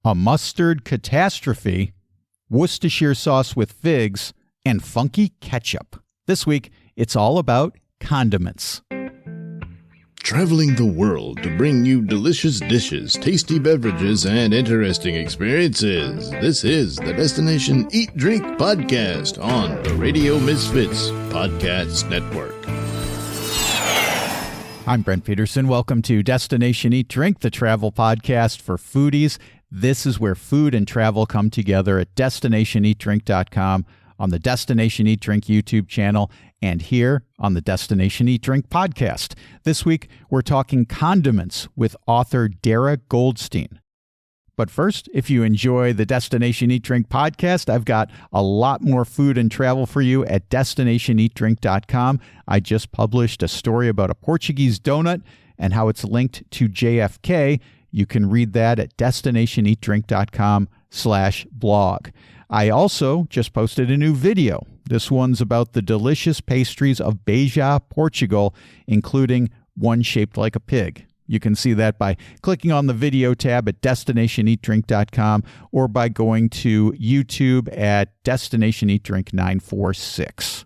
a mustard catastrophe, Worcestershire sauce with figs, and funky ketchup. This week, it's all about condiments. Traveling the world to bring you delicious dishes, tasty beverages, and interesting experiences. This is the Destination Eat Drink Podcast on the Radio Misfits Podcast Network. I'm Brent Peterson. Welcome to Destination Eat Drink, the travel podcast for foodies. This is where food and travel come together at destinationeatdrink.com, on the Destination Eat Drink YouTube channel, and here on the Destination Eat Drink podcast. This week, we're talking condiments with author Darra Goldstein. But first, if you enjoy the Destination Eat Drink podcast, I've got a lot more food and travel for you at destinationeatdrink.com. I just published a story about a Portuguese donut and how it's linked to JFK. You can read that at destinationeatdrink.com/blog. I also just posted a new video. This one's about the delicious pastries of Beja, Portugal, including one shaped like a pig. You can see that by clicking on the video tab at destinationeatdrink.com or by going to YouTube at Destination Eat Drink 946.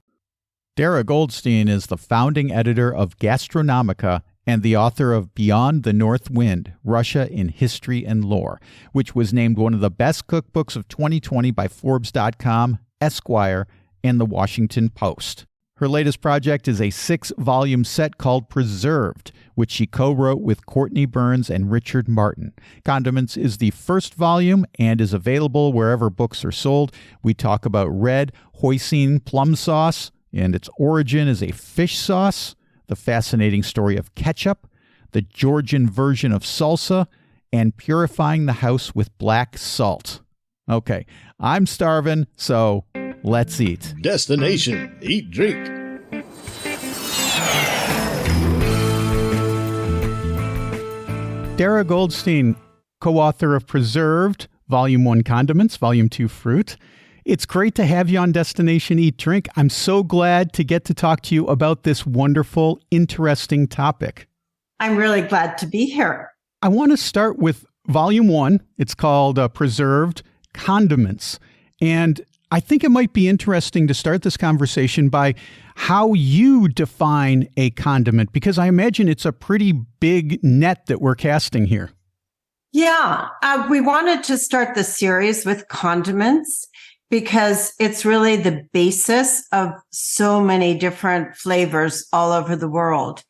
Darra Goldstein is the founding editor of Gastronomica and the author of Beyond the North Wind, Russia in History and Lore, which was named one of the best cookbooks of 2020 by Forbes.com, Esquire, and the Washington Post. Her latest project is a 6-volume set called Preserved, which she co-wrote with Courtney Burns and Richard Martin. Condiments is the first volume and is available wherever books are sold. We talk about red hoisin plum sauce and its origin as a fish sauce, the fascinating story of ketchup, the Georgian version of salsa, and purifying the house with black salt. Okay, I'm starving, so let's eat. Destination Eat Drink. Darra Goldstein, co-author of Preserved, Volume 1 Condiments, Volume 2 Fruit. It's great to have you on Destination Eat Drink. I'm so glad to get to talk to you about this wonderful, interesting topic. I'm really glad to be here. I want to start with Volume 1. It's called Preserved Condiments. And I think it might be interesting to start this conversation by how you define a condiment, because I imagine it's a pretty big net that we're casting here. Yeah, we wanted to start the series with condiments because it's really the basis of so many different flavors all over the world.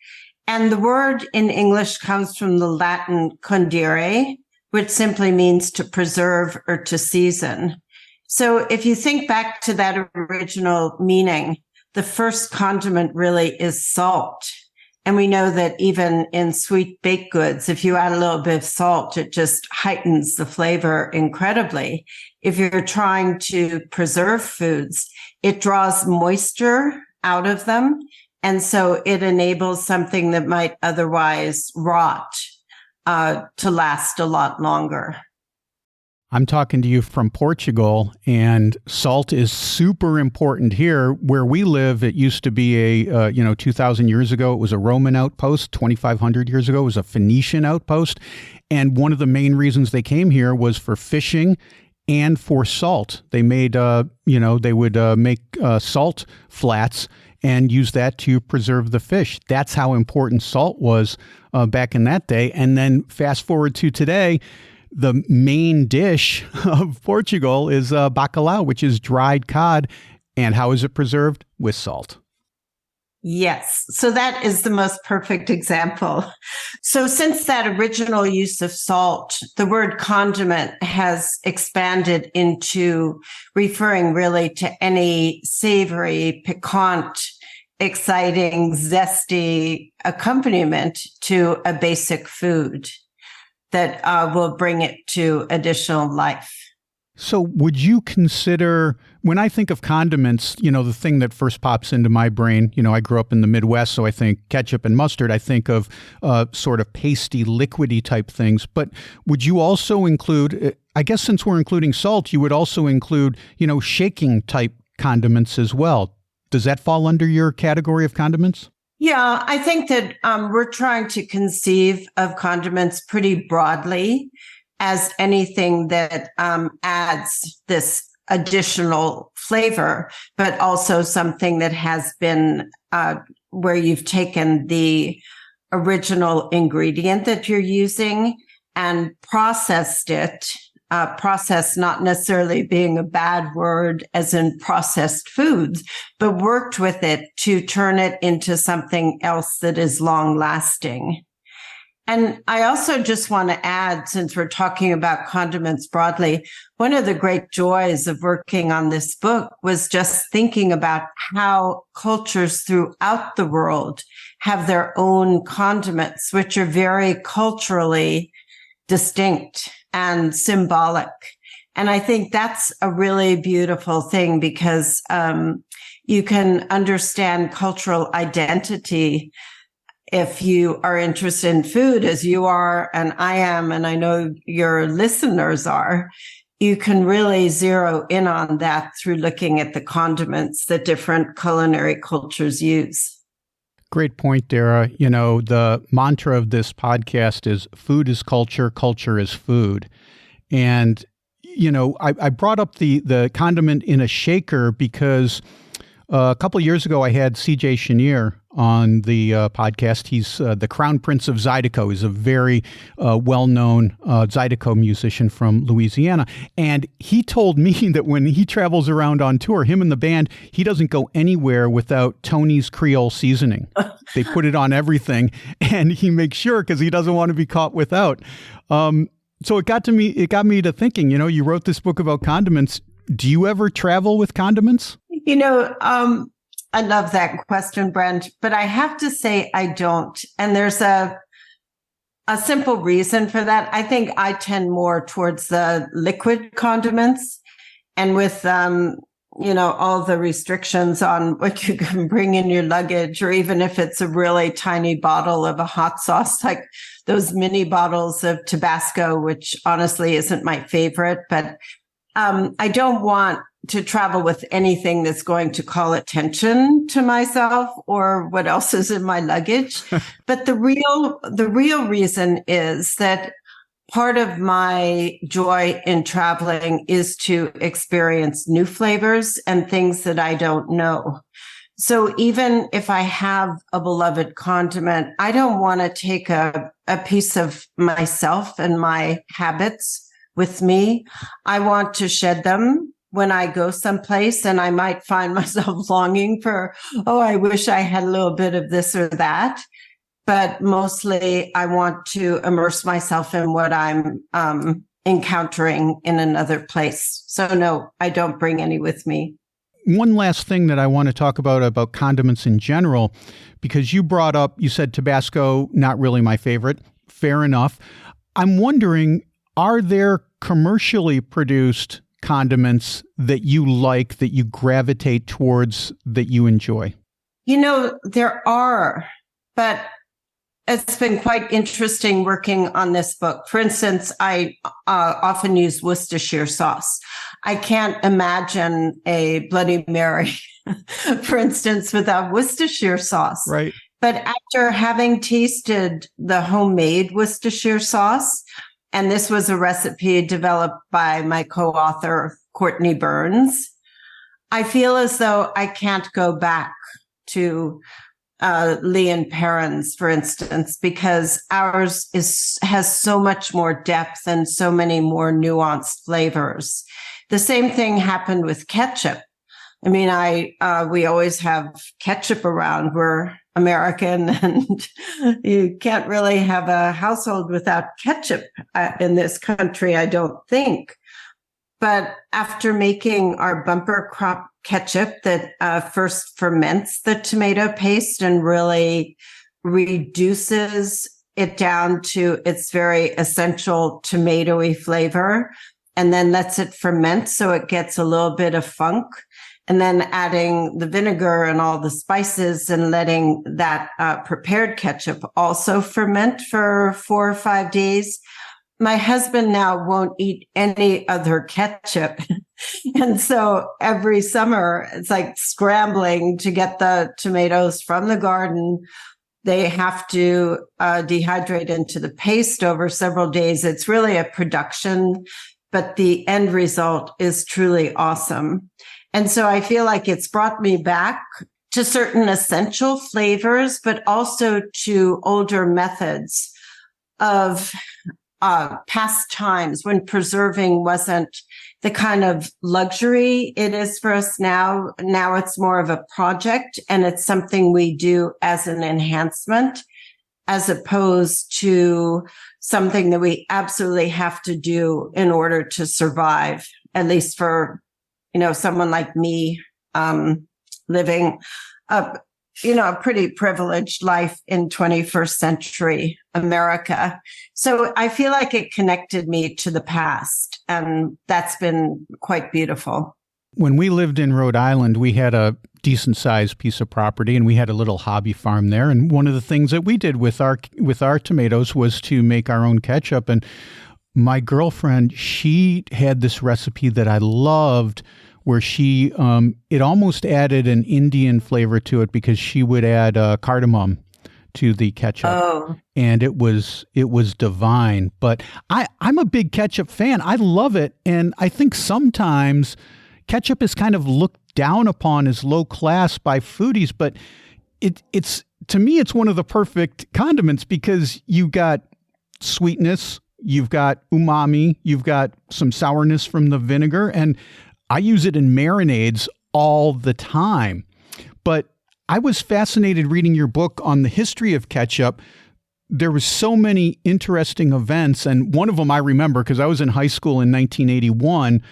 And the word in English comes from the Latin condire, which simply means to preserve or to season. So if you think back to that original meaning, the first condiment really is salt. And we know that even in sweet baked goods, if you add a little bit of salt, it just heightens the flavor incredibly. If you're trying to preserve foods, it draws moisture out of them. And so it enables something that might otherwise rot to last a lot longer. I'm talking to you from Portugal, and salt is super important here. Where we live, it used to be 2,000 years ago, it was a Roman outpost. 2,500 years ago, it was a Phoenician outpost. And one of the main reasons they came here was for fishing and for salt. They made, they would make salt flats and use that to preserve the fish. That's how important salt was back in that day. And then fast forward to today, the main dish of Portugal is bacalhau, which is dried cod. And how is it preserved? With salt. Yes. So that is the most perfect example. So since that original use of salt, the word condiment has expanded into referring really to any savory, piquant, exciting, zesty accompaniment to a basic food that will bring it to additional life. So would you consider, when I think of condiments, the thing that first pops into my brain, I grew up in the Midwest, so I think ketchup and mustard. I think of sort of pasty, liquidy type things. But would you also include, I guess since we're including salt, you would also include, shaking type condiments as well. Does that fall under your category of condiments? Yeah, I think that we're trying to conceive of condiments pretty broadly. as anything that adds this additional flavor, but also something that has been where you've taken the original ingredient that you're using and processed it. Process not necessarily being a bad word as in processed foods, but worked with it to turn it into something else that is long lasting. And I also just want to add, since we're talking about condiments broadly, one of the great joys of working on this book was just thinking about how cultures throughout the world have their own condiments, which are very culturally distinct and symbolic. And I think that's a really beautiful thing because you can understand cultural identity if you are interested in food as you are and I am, and I know your listeners are. You can really zero in on that through looking at the condiments that different culinary cultures use. Great point, Darra. You know, the mantra of this podcast is food is culture, culture is food. And, you know, I brought up the condiment in a shaker because a couple of years ago I had CJ Chenier on the podcast. He's the Crown Prince of Zydeco. He's a very well-known Zydeco musician from Louisiana. And he told me that when he travels around on tour, him and the band, he doesn't go anywhere without Tony's Creole seasoning. They put it on everything, and he makes sure because he doesn't want to be caught without. So it got me to thinking, you know, you wrote this book about condiments. Do you ever travel with condiments? You know, I love that question, Brent, but I have to say I don't. And there's a simple reason for that. I think I tend more towards the liquid condiments. And with, you know, all the restrictions on what you can bring in your luggage, or even if it's a really tiny bottle of a hot sauce, like those mini bottles of Tabasco, which honestly isn't my favorite, but I don't want to travel with anything that's going to call attention to myself or what else is in my luggage. But the real reason is that part of my joy in traveling is to experience new flavors and things that I don't know. So even if I have a beloved condiment, I don't want to take a piece of myself and my habits with me. I want to shed them when I go someplace, and I might find myself longing for, oh, I wish I had a little bit of this or that. But mostly I want to immerse myself in what I'm encountering in another place. So no, I don't bring any with me. One last thing that I want to talk about condiments in general, because you brought up, you said Tabasco, not really my favorite. Fair enough. I'm wondering, are there commercially produced condiments that you like, that you gravitate towards, that you enjoy? You know, there are, but it's been quite interesting working on this book. For instance, I often use Worcestershire sauce. I can't imagine a Bloody Mary, for instance, without Worcestershire sauce. Right. But after having tasted the homemade Worcestershire sauce, and this was a recipe developed by my co-author, Courtney Burns, I feel as though I can't go back to Lee and Perrin's, for instance, because ours has so much more depth and so many more nuanced flavors. The same thing happened with ketchup. I mean, we always have ketchup around. We're American, and you can't really have a household without ketchup in this country, I don't think. But after making our bumper crop ketchup that first ferments the tomato paste and really reduces it down to its very essential tomatoey flavor, and then lets it ferment so it gets a little bit of funk, and then adding the vinegar and all the spices and letting that prepared ketchup also ferment for 4 or 5 days. My husband now won't eat any other ketchup. And so every summer, it's like scrambling to get the tomatoes from the garden, they have to dehydrate into the paste over several days. It's really a production, but the end result is truly awesome. And so I feel like it's brought me back to certain essential flavors, but also to older methods of past times when preserving wasn't the kind of luxury it is for us now. Now it's more of a project, and it's something we do as an enhancement, as opposed to something that we absolutely have to do in order to survive, at least for, someone like me, living a pretty privileged life in 21st century America. So I feel like it connected me to the past, and that's been quite beautiful. When we lived in Rhode Island, we had a decent sized piece of property, and we had a little hobby farm there. And one of the things that we did with our tomatoes was to make our own ketchup. And my girlfriend, she had this recipe that I loved, where she, it almost added an Indian flavor to it, because she would add cardamom to the ketchup. Oh. And it was divine. But I'm a big ketchup fan. I love it. And I think sometimes ketchup is kind of looked down upon as low class by foodies, but it's to me, it's one of the perfect condiments, because you got sweetness, you've got umami, you've got some sourness from the vinegar, and I use it in marinades all the time. But I was fascinated reading your book on the history of ketchup. There was so many interesting events, and one of them I remember because I was in high school in 1981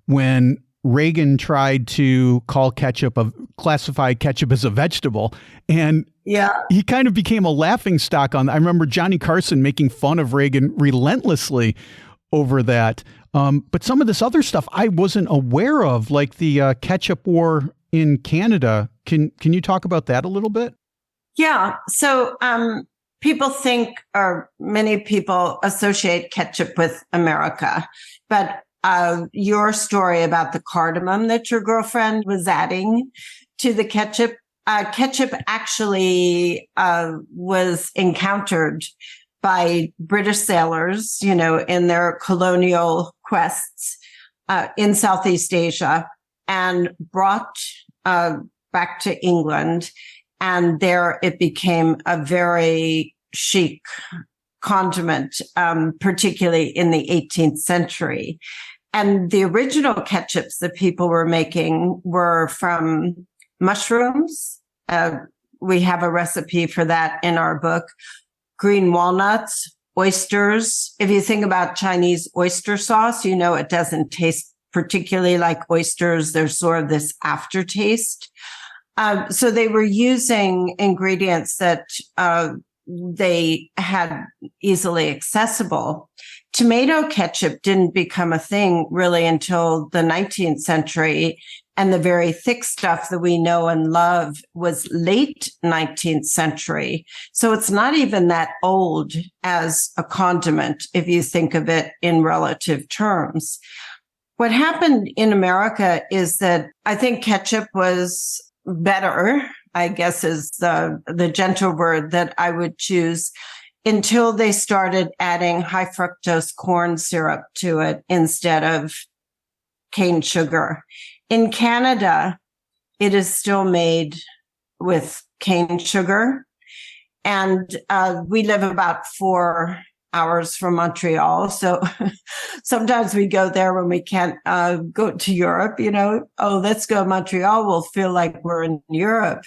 when Reagan tried to classify ketchup as a vegetable, and he kind of became a laughingstock on. I remember Johnny Carson making fun of Reagan relentlessly over that. But some of this other stuff I wasn't aware of, like the ketchup war in Canada. Can you talk about that a little bit? Yeah. So people think, or many people associate ketchup with America, but your story about the cardamom that your girlfriend was adding to the ketchup, ketchup actually was encountered by British sailors, in their colonial quests in Southeast Asia, and brought back to England. And there it became a very chic condiment, particularly in the 18th century. And the original ketchups that people were making were from mushrooms. We have a recipe for that in our book. Green walnuts, oysters. If you think about Chinese oyster sauce, it doesn't taste particularly like oysters. There's sort of this aftertaste. So they were using ingredients that they had easily accessible. Tomato ketchup didn't become a thing really until the 19th century. And the very thick stuff that we know and love was late 19th century. So it's not even that old as a condiment, if you think of it in relative terms. What happened in America is that I think ketchup was better, I guess is the gentle word that I would choose, until they started adding high fructose corn syrup to it instead of cane sugar. In Canada, it is still made with cane sugar. And we live about 4 hours from Montreal. So sometimes we go there when we can't go to Europe, let's go to Montreal. We'll feel like we're in Europe.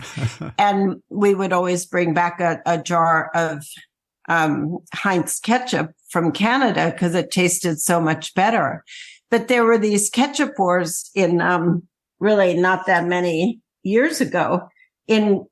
And we would always bring back a jar of Heinz ketchup from Canada because it tasted so much better. But there were these ketchup wars in really not that many years ago. In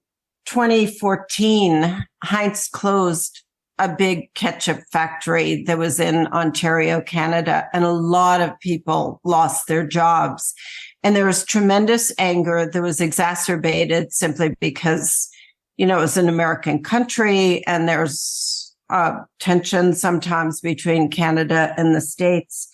2014, Heinz closed a big ketchup factory that was in Ontario, Canada, and a lot of people lost their jobs. And there was tremendous anger that was exacerbated simply because, it was an American country, and there's tension sometimes between Canada and the States.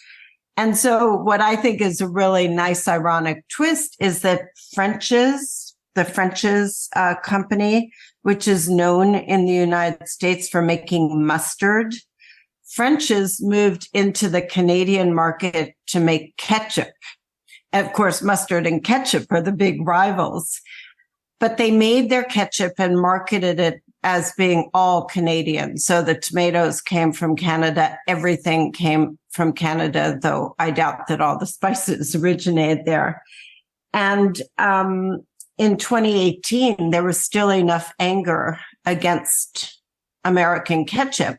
And so what I think is a really nice ironic twist is that French's, the French's company, which is known in the United States for making mustard. French's moved into the Canadian market to make ketchup. And of course, mustard and ketchup are the big rivals. But they made their ketchup and marketed it as being all Canadian. So the tomatoes came from Canada. Everything came from Canada, though I doubt that all the spices originated there. And in 2018, there was still enough anger against American ketchup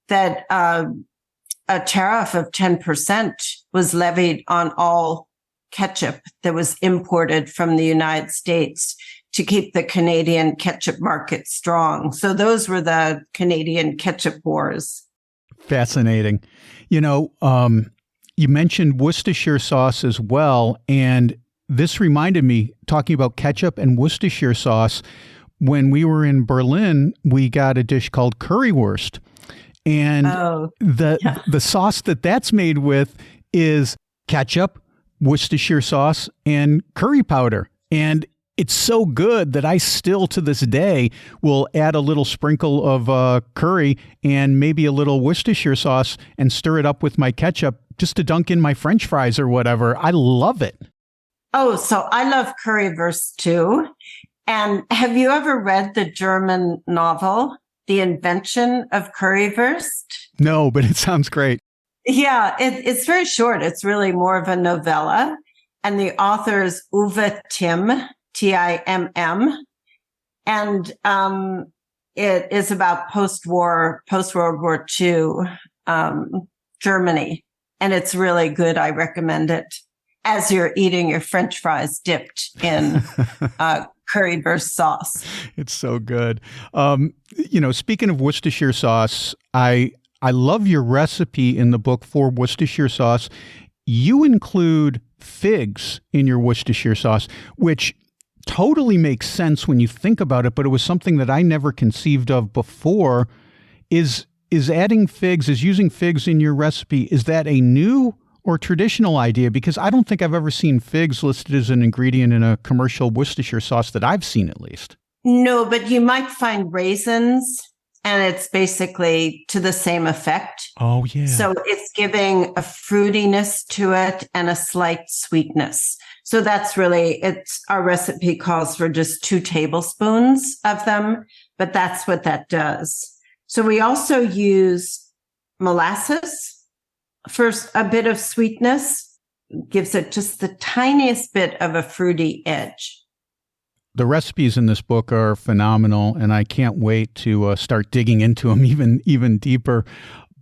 that a tariff of 10% was levied on all ketchup that was imported from the United States to keep the Canadian ketchup market strong. So those were the Canadian ketchup wars. Fascinating. You mentioned Worcestershire sauce as well, and this reminded me, talking about ketchup and Worcestershire sauce, when we were in Berlin, we got a dish called currywurst. And the sauce that's made with is ketchup, Worcestershire sauce, and curry powder. And it's so good that I still, to this day, will add a little sprinkle of curry and maybe a little Worcestershire sauce and stir it up with my ketchup just to dunk in my French fries or whatever. I love it. Oh, so I love currywurst too. And have you ever read the German novel, The Invention of Currywurst? No, but it sounds great. Yeah, it's very short. It's really more of a novella. And the author is Uwe Timm, Timm. And it is about post-World War II Germany. And it's really good. I recommend it as you're eating your French fries dipped in currywurst sauce. It's so good. Speaking of Worcestershire sauce, I love your recipe in the book for Worcestershire sauce. You include figs in your Worcestershire sauce, which totally makes sense when you think about it, but it was something that I never conceived of before. Is adding figs, is using figs in your recipe, is that a new or traditional idea? Because I don't think I've ever seen figs listed as an ingredient in a commercial Worcestershire sauce that I've seen, at least. No, but you might find raisins, and it's basically to the same effect. Oh, yeah. So it's giving a fruitiness to it and a slight sweetness. So that's really, our recipe calls for just 2 tablespoons of them, but that's what that does. So we also use molasses for a bit of sweetness, gives it just the tiniest bit of a fruity edge. The recipes in this book are phenomenal, and I can't wait to start digging into them even deeper.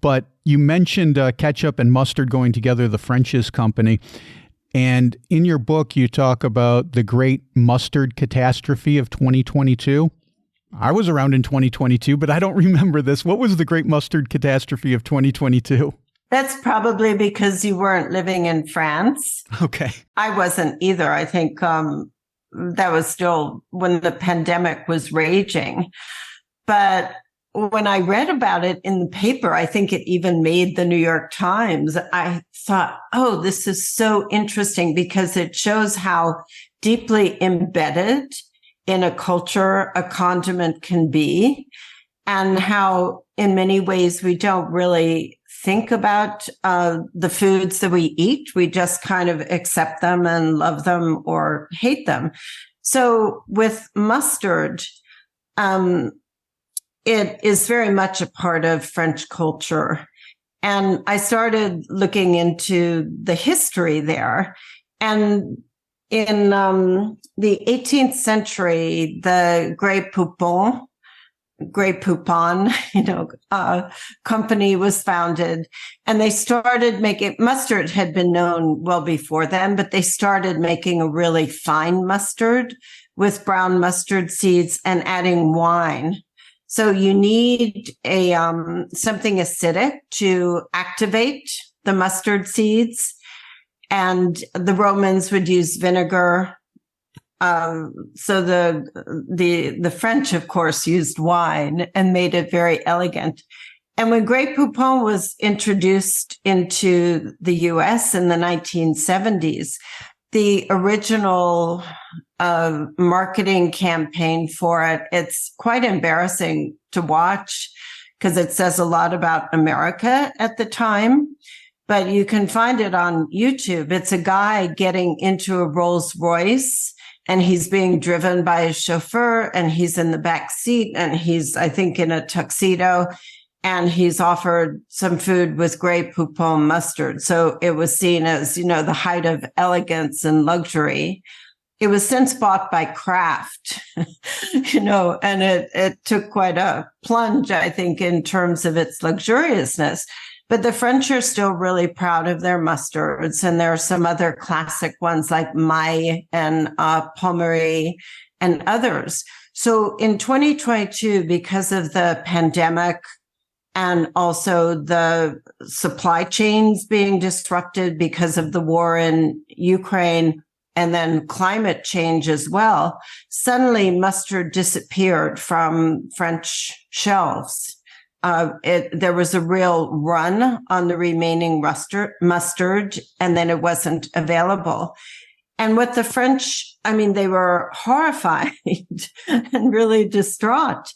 But you mentioned ketchup and mustard going together, the French's company. And in your book, you talk about the great mustard catastrophe of 2022. I was around in 2022, but I don't remember this. What was the great mustard catastrophe of 2022? That's probably because you weren't living in France. Okay. I wasn't either. I think that was still when the pandemic was raging. But when I read about it in the paper, I think it even made the New York Times. I thought, oh, this is so interesting because it shows how deeply embedded in a culture a condiment can be, and how in many ways we don't really think about the foods that we eat. We just kind of accept them and love them or hate them. So with mustard, it is very much a part of French culture. And I started looking into the history there. And in the 18th century, the Grey Poupon, company was founded, and they started making mustard. Had been known well before then, but they started making a really fine mustard with brown mustard seeds and adding wine. So you need a something acidic to activate the mustard seeds, and the Romans would use vinegar. So the French, of course, used wine and made it very elegant. And when Grey Poupon was introduced into the U.S. in the 1970s, the original marketing campaign for it. It's quite embarrassing to watch because it says a lot about America at the time, but you can find it on YouTube. It's a guy getting into a Rolls Royce and he's being driven by a chauffeur and he's in the back seat and he's, I think, in a tuxedo and he's offered some food with Grey Poupon mustard. So it was seen as, the height of elegance and luxury. It was since bought by Kraft, and it took quite a plunge, I think, in terms of its luxuriousness. But the French are still really proud of their mustards. And there are some other classic ones like Maille and Pommery and others. So in 2022, because of the pandemic and also the supply chains being disrupted because of the war in Ukraine, and then climate change as well, suddenly mustard disappeared from French shelves. There was a real run on the remaining mustard, and then it wasn't available. And what the French, they were horrified and really distraught.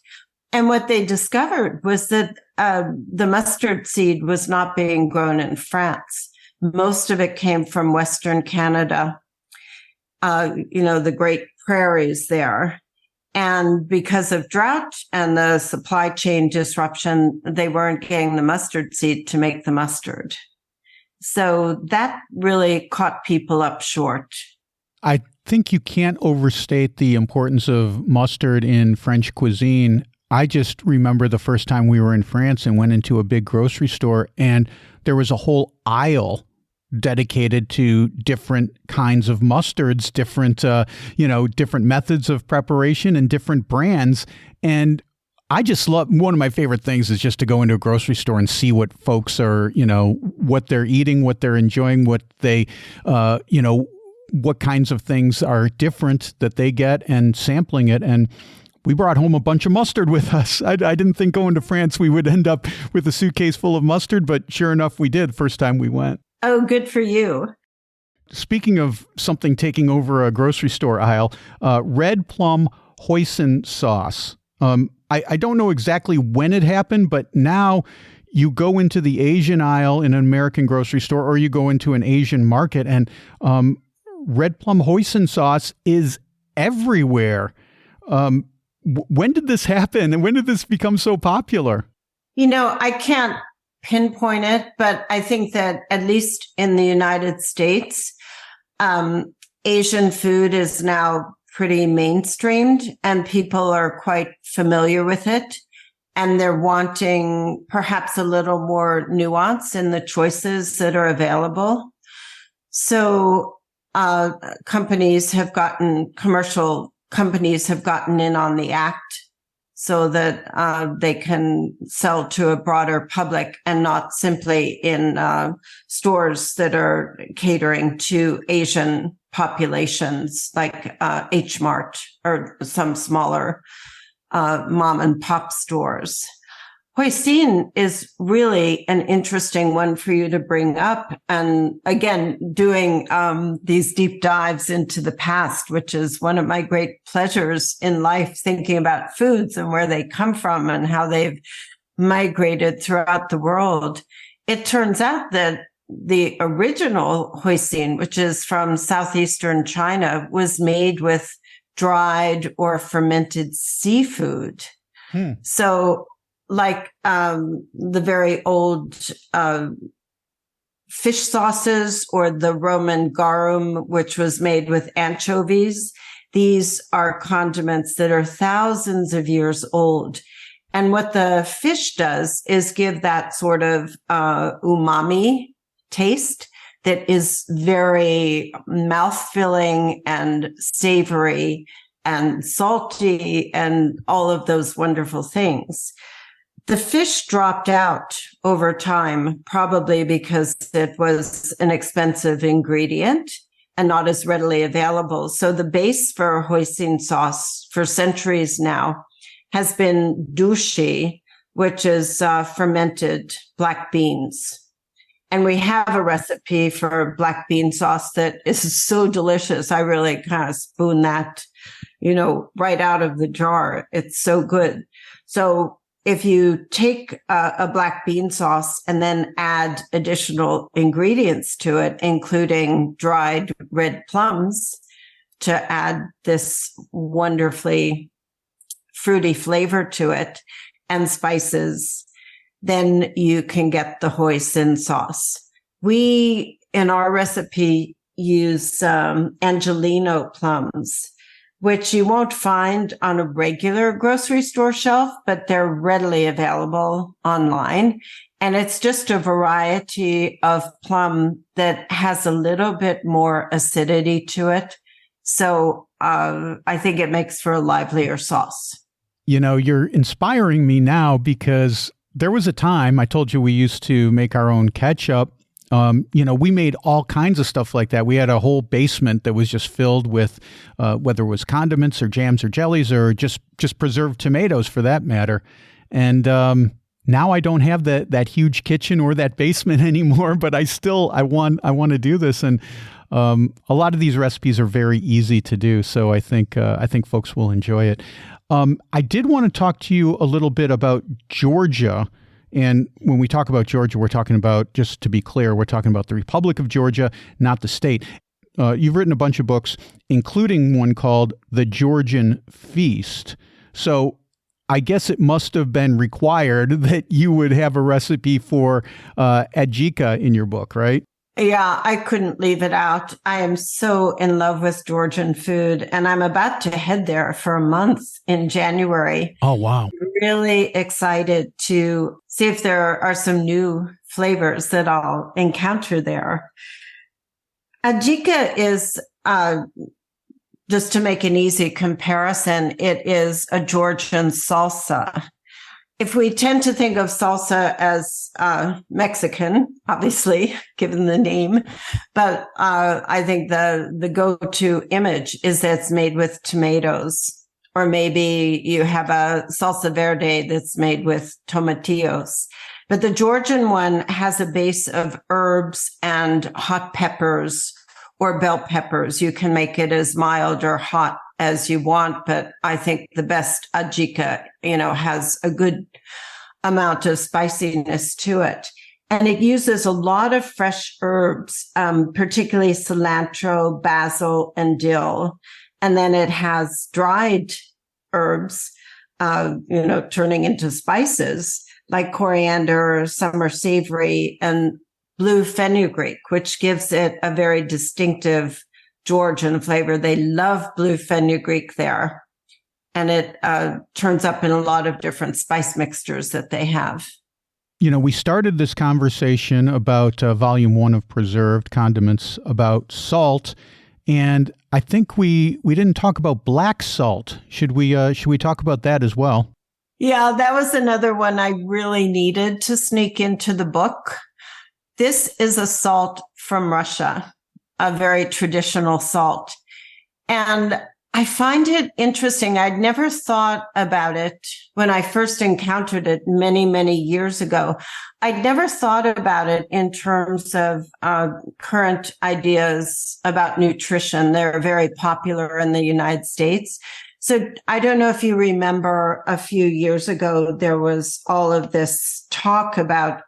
And what they discovered was that the mustard seed was not being grown in France. Most of it came from Western Canada. The great prairies there. And because of drought and the supply chain disruption, they weren't getting the mustard seed to make the mustard. So that really caught people up short. I think you can't overstate the importance of mustard in French cuisine. I just remember the first time we were in France and went into a big grocery store and there was a whole aisle dedicated to different kinds of mustards, different methods of preparation and different brands. And I just love, one of my favorite things is just to go into a grocery store and see what folks are, what they're eating, what they're enjoying, what they, what kinds of things are different that they get and sampling it. And we brought home a bunch of mustard with us. I didn't think going to France we would end up with a suitcase full of mustard, but sure enough, we did first time we went. Oh, good for you. Speaking of something taking over a grocery store aisle, red plum hoisin sauce. I don't know exactly when it happened, but now you go into the Asian aisle in an American grocery store or you go into an Asian market and red plum hoisin sauce is everywhere. When did this happen and when did this become so popular? I can't pinpoint it, but I think that at least in the United States, Asian food is now pretty mainstreamed and people are quite familiar with it. And they're wanting perhaps a little more nuance in the choices that are available. So commercial companies have gotten in on the act so that they can sell to a broader public and not simply in stores that are catering to Asian populations like H Mart or some smaller mom and pop stores. Hoisin is really an interesting one for you to bring up. And again, doing these deep dives into the past, which is one of my great pleasures in life, thinking about foods and where they come from and how they've migrated throughout the world. It turns out that the original hoisin, which is from southeastern China, was made with dried or fermented seafood. So like the very old fish sauces or the Roman garum, which was made with anchovies. These are condiments that are thousands of years old. And what the fish does is give that sort of umami taste that is very mouth-filling and savory and salty and all of those wonderful things. The fish dropped out over time, probably because it was an expensive ingredient and not as readily available. So the base for hoisin sauce for centuries now has been douchi, which is fermented black beans. And we have a recipe for black bean sauce that is so delicious. I really kind of spoon that, right out of the jar. It's so good. So if you take a black bean sauce and then add additional ingredients to it, including dried red plums, to add this wonderfully fruity flavor to it, and spices, then you can get the hoisin sauce. We, in our recipe, use Angelino plums, which you won't find on a regular grocery store shelf, but they're readily available online. And it's just a variety of plum that has a little bit more acidity to it. So I think it makes for a livelier sauce. You're inspiring me now, because there was a time I told you we used to make our own ketchup. We made all kinds of stuff like that. We had a whole basement that was just filled with whether it was condiments or jams or jellies or just preserved tomatoes, for that matter. And now I don't have that huge kitchen or that basement anymore, but I want to do this. And a lot of these recipes are very easy to do, so I think folks will enjoy it. I did want to talk to you a little bit about Georgia. And when we talk about Georgia, we're talking about, just to be clear, we're talking about the Republic of Georgia, not the state. You've written a bunch of books, including one called The Georgian Feast. So I guess it must have been required that you would have a recipe for adjika in your book, right? Yeah, I couldn't leave it out. I am so in love with Georgian food, and I'm about to head there for a month in January. Oh, wow. Really excited to see if there are some new flavors that I'll encounter there. Adjika is, just to make an easy comparison, it is a Georgian salsa. If we tend to think of salsa as Mexican, obviously, given the name, but I think the go-to image is that it's made with tomatoes, or maybe you have a salsa verde that's made with tomatillos. But the Georgian one has a base of herbs and hot peppers or bell peppers. You can make it as mild or hot as you want, but I think the best adjika, has a good amount of spiciness to it. And it uses a lot of fresh herbs, particularly cilantro, basil, and dill. And then it has dried herbs, turning into spices like coriander, summer savory, and blue fenugreek, which gives it a very distinctive Georgian flavor. They love blue fenugreek there. And it turns up in a lot of different spice mixtures that they have. We started this conversation about volume 1 of Preserved Condiments, about salt. And I think we didn't talk about black salt. Should we talk about that as well? Yeah, that was another one I really needed to sneak into the book. This is a salt from Russia, a very traditional salt. And I find it interesting. I'd never thought about it when I first encountered it many, many years ago. I'd never thought about it in terms of current ideas about nutrition. They're very popular in the United States. So I don't know if you remember a few years ago, there was all of this talk about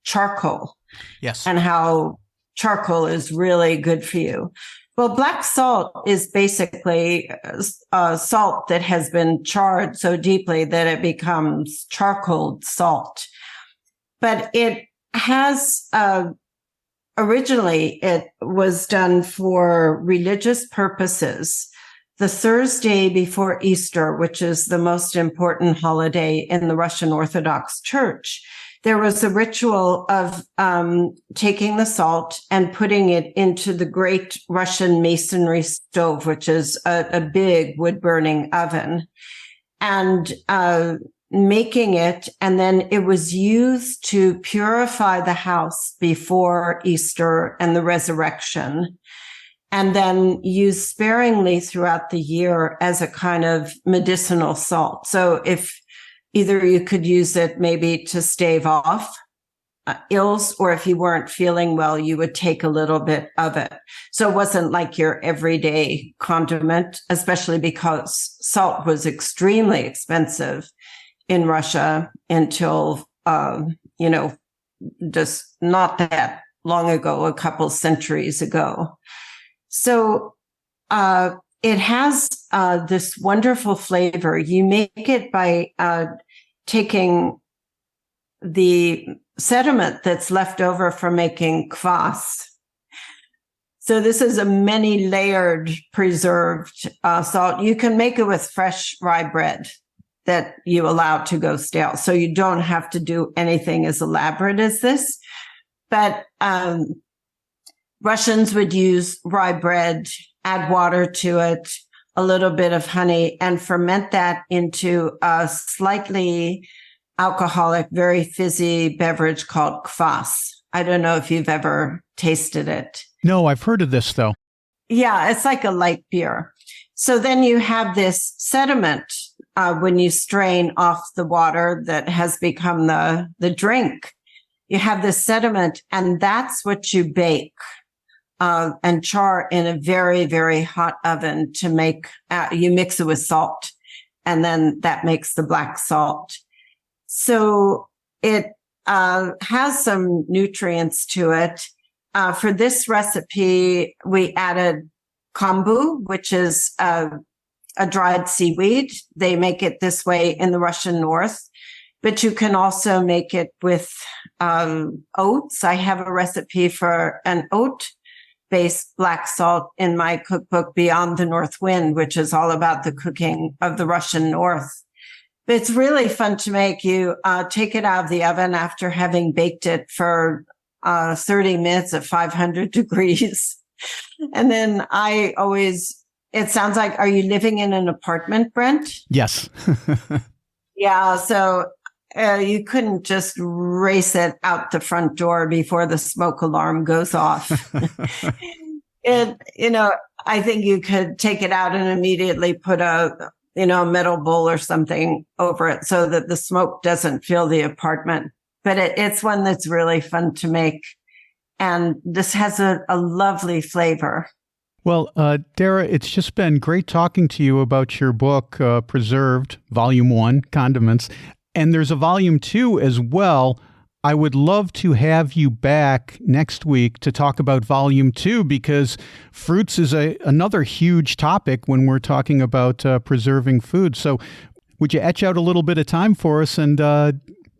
charcoal. Yes. And how charcoal is really good for you. Well, black salt is basically salt that has been charred so deeply that it becomes charcoal salt. But it has, originally, it was done for religious purposes. The Thursday before Easter, which is the most important holiday in the Russian Orthodox Church, there was a ritual of taking the salt and putting it into the great Russian masonry stove, which is a big wood-burning oven, and making it. And then it was used to purify the house before Easter and the resurrection, and then used sparingly throughout the year as a kind of medicinal salt. So if either you could use it maybe to stave off ills, or if you weren't feeling well, you would take a little bit of it. So it wasn't like your everyday condiment, especially because salt was extremely expensive in Russia until, just not that long ago, a couple centuries ago. So it has this wonderful flavor. You make it by taking the sediment that's left over from making kvass. So this is a many-layered preserved salt. You can make it with fresh rye bread that you allow to go stale. So you don't have to do anything as elaborate as this. But Russians would use rye bread, add water to it, a little bit of honey, and ferment that into a slightly alcoholic, very fizzy beverage called kvass. I don't know if you've ever tasted it. No, I've heard of this, though. Yeah, it's like a light beer. So then you have this sediment when you strain off the water that has become the drink. You have this sediment, and that's what you bake and char in a very, very hot oven to make, you mix it with salt, and then that makes the black salt. So it has some nutrients to it. For this recipe, we added kombu, which is a dried seaweed. They make it this way in the Russian north, but you can also make it with oats. I have a recipe for an oat-based black salt in my cookbook, Beyond the North Wind, which is all about the cooking of the Russian north. But it's really fun to make. You take it out of the oven after having baked it for 30 minutes at 500 degrees. And then it sounds like, are you living in an apartment, Brent? Yes. Yeah. So you couldn't just race it out the front door before the smoke alarm goes off. I think you could take it out and immediately put a metal bowl or something over it so that the smoke doesn't fill the apartment. But it's one that's really fun to make. And this has a lovely flavor. Well, Darra, it's just been great talking to you about your book, Preserved, Volume 1, Condiments. And there's a Volume 2 as well. I would love to have you back next week to talk about Volume 2, because fruits is another huge topic when we're talking about preserving food. So would you etch out a little bit of time for us and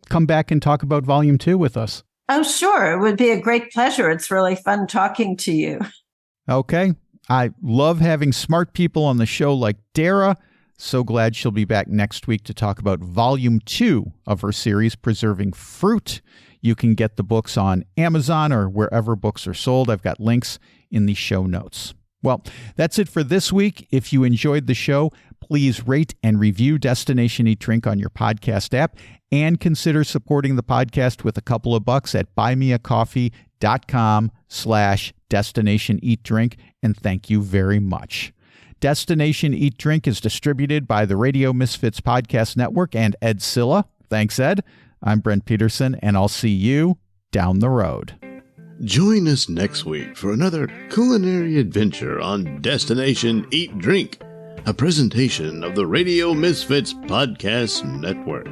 come back and talk about Volume 2 with us? Oh, sure. It would be a great pleasure. It's really fun talking to you. Okay. I love having smart people on the show like Darra. So glad she'll be back next week to talk about Volume 2 of her series, Preserving Fruit. You can get the books on Amazon or wherever books are sold. I've got links in the show notes. Well, that's it for this week. If you enjoyed the show, please rate and review Destination Eat Drink on your podcast app, and consider supporting the podcast with a couple of bucks at buymeacoffee.com/Destination Eat Drink. And thank you very much. Destination Eat Drink is distributed by the Radio Misfits Podcast Network and Ed Silla. Thanks, Ed. I'm Brent Peterson, and I'll see you down the road. Join us next week for another culinary adventure on Destination Eat Drink, a presentation of the Radio Misfits Podcast Network.